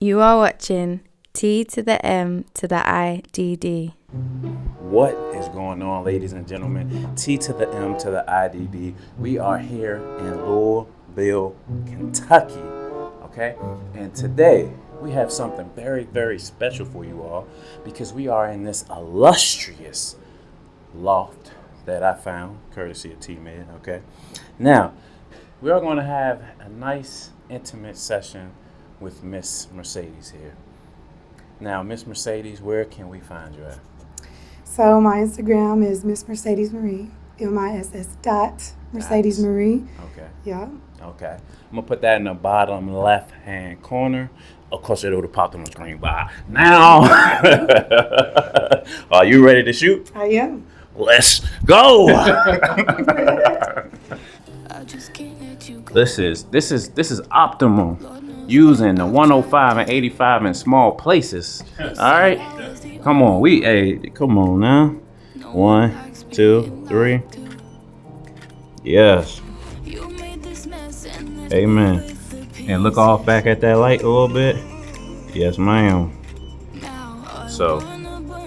You are watching T to the M to the IDD. What is going on, ladies and gentlemen? T to the M to the IDD. We are here in Louisville, Kentucky, okay? And today we have something very, very special for you all because we are in this illustrious loft that I found, courtesy of T-Man, okay? Now, we are going to have a nice, intimate session with Miss Mercedes here. Now, Miss Mercedes, where can we find you at? So my Instagram is Miss Mercedes Marie, MISS.Mercedes Marie. Okay. Yeah. Okay. I'm gonna put that in the bottom left-hand corner. Of course, it would have popped on the screen by now. Are you ready to shoot? I am. Let's go. This is optimal. Using the 105 and 85 in small places. All right, come on, come on now. 1, 2, 3. Yes. Amen. And look off back at that light a little bit. Yes, ma'am. So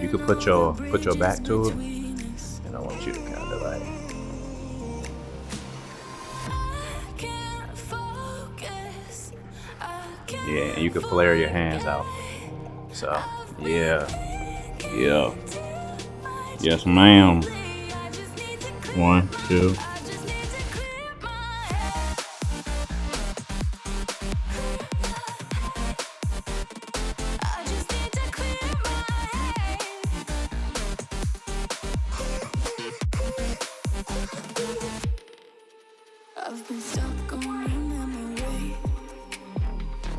you could put your back to it, and I want you to kind of like. Yeah, and you can flare your hands out. So, yeah. Yes, ma'am. 1, 2. I've been stuck on your memory,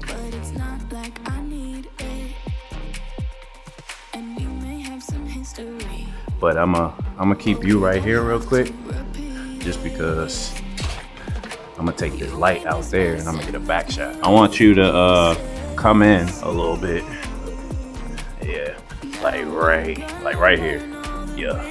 but it's not like I need it. And we may have some history. But I'm gonna keep you right here real quick, just because I'm gonna take this light out there and I'm gonna get a back shot. I want you to come in a little bit. Yeah, like right here. Yeah.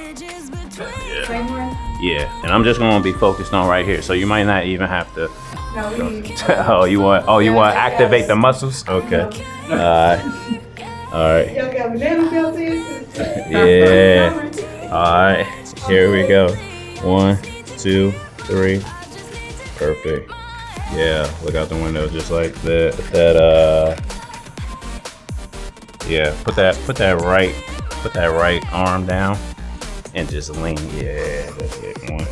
Yeah, and I'm just gonna be focused on right here, so you might not even have to. Oh, you want to activate the muscles? Okay. All right. Yeah. All right. Here we go. 1, 2, 3. Perfect. Yeah. Look out the window just like that. Yeah. Put that right arm down. And just lean, yeah, that's it. 1, 2.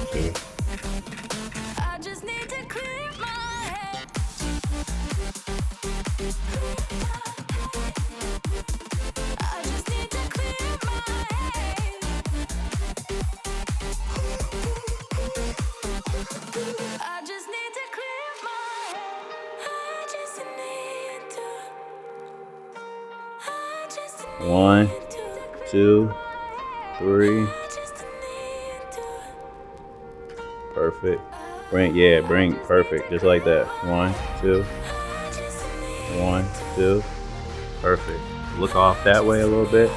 I just need to clear my head. I just need to clear my head. I just need to clear my head. I just need to. 1, 2, 3. Perfect. Bring perfect. Just like that. 1, 2. 1, 2. Perfect. Look off that way a little bit.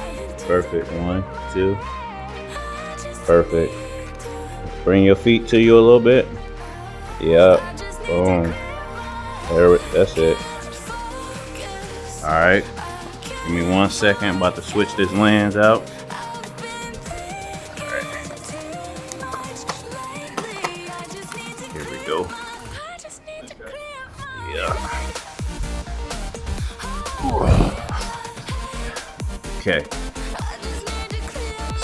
Perfect. 1, 2. Perfect. Bring your feet to you a little bit. Yep. Boom. That's it. Alright. Give me 1 second. About to switch this lens out. Okay.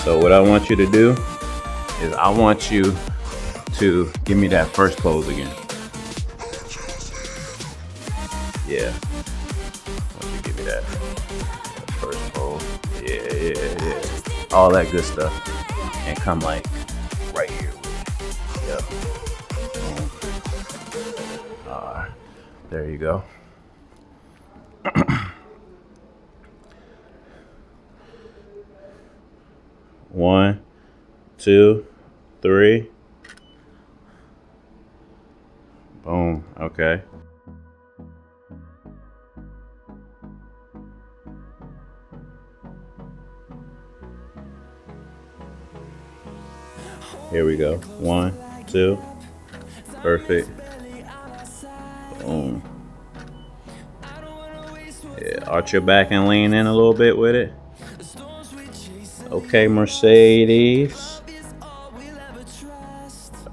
So what I want you to do is I want you to give me that first pose again. Yeah. I want you to give me that first pose. Yeah. All that good stuff. And come like right here. Yep. There you go. 1, 2, 3. Boom. Okay. Here we go. 1, 2. Perfect. Boom. Yeah, Arch your back and lean in a little bit with it. Okay, Mercedes.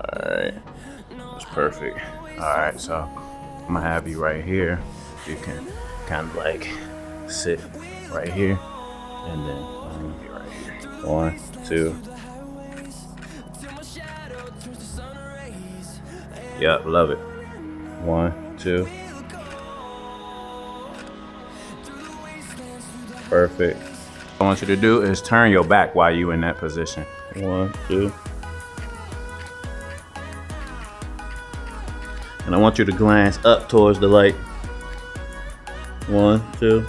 Alright, that's perfect. Alright, so I'm gonna have you right here. You can kind of like sit right here, and then I'm gonna be right here. 1, 2. Yep, love it. 1, 2. Perfect. What I want you to do is turn your back while you in that position. 1, 2. And I want you to glance up towards the light. 1, 2.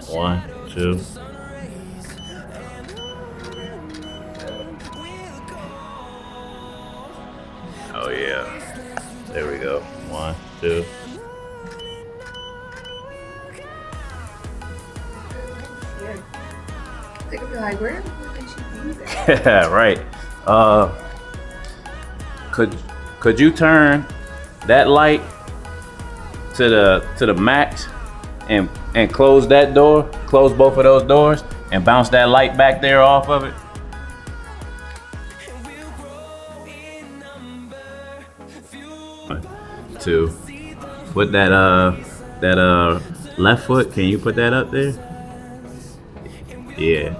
One, two. Oh yeah. There we go. 1, 2. They could be like, where did she be there? Yeah, right. Could you turn that light to the max and close that door, close both of those doors, and bounce that light back there off of it? One, 2. Put that left foot. Can you put that up there? Yeah.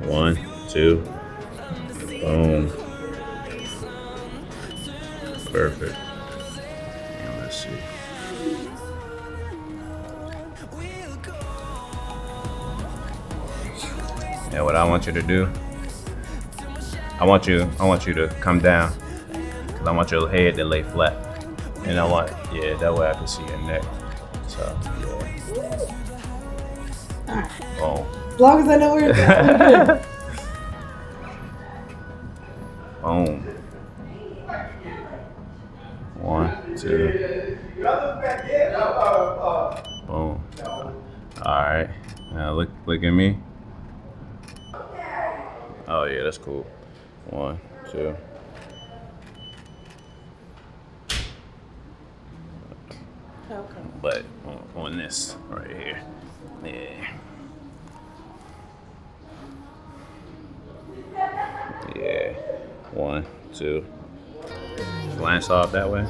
1, 2. Boom. Perfect. And let's see. And what I want you to do, I want you to come down, because I want your head to lay flat. And I want, that way I can see your neck. So, yeah. Boom. As long as I know where it's at. Boom. 1, 2. Boom. Alright. Now look at me. Oh yeah, that's cool. 1, 2. Okay. But on this right here. Yeah. 1, 2. Glance off that way.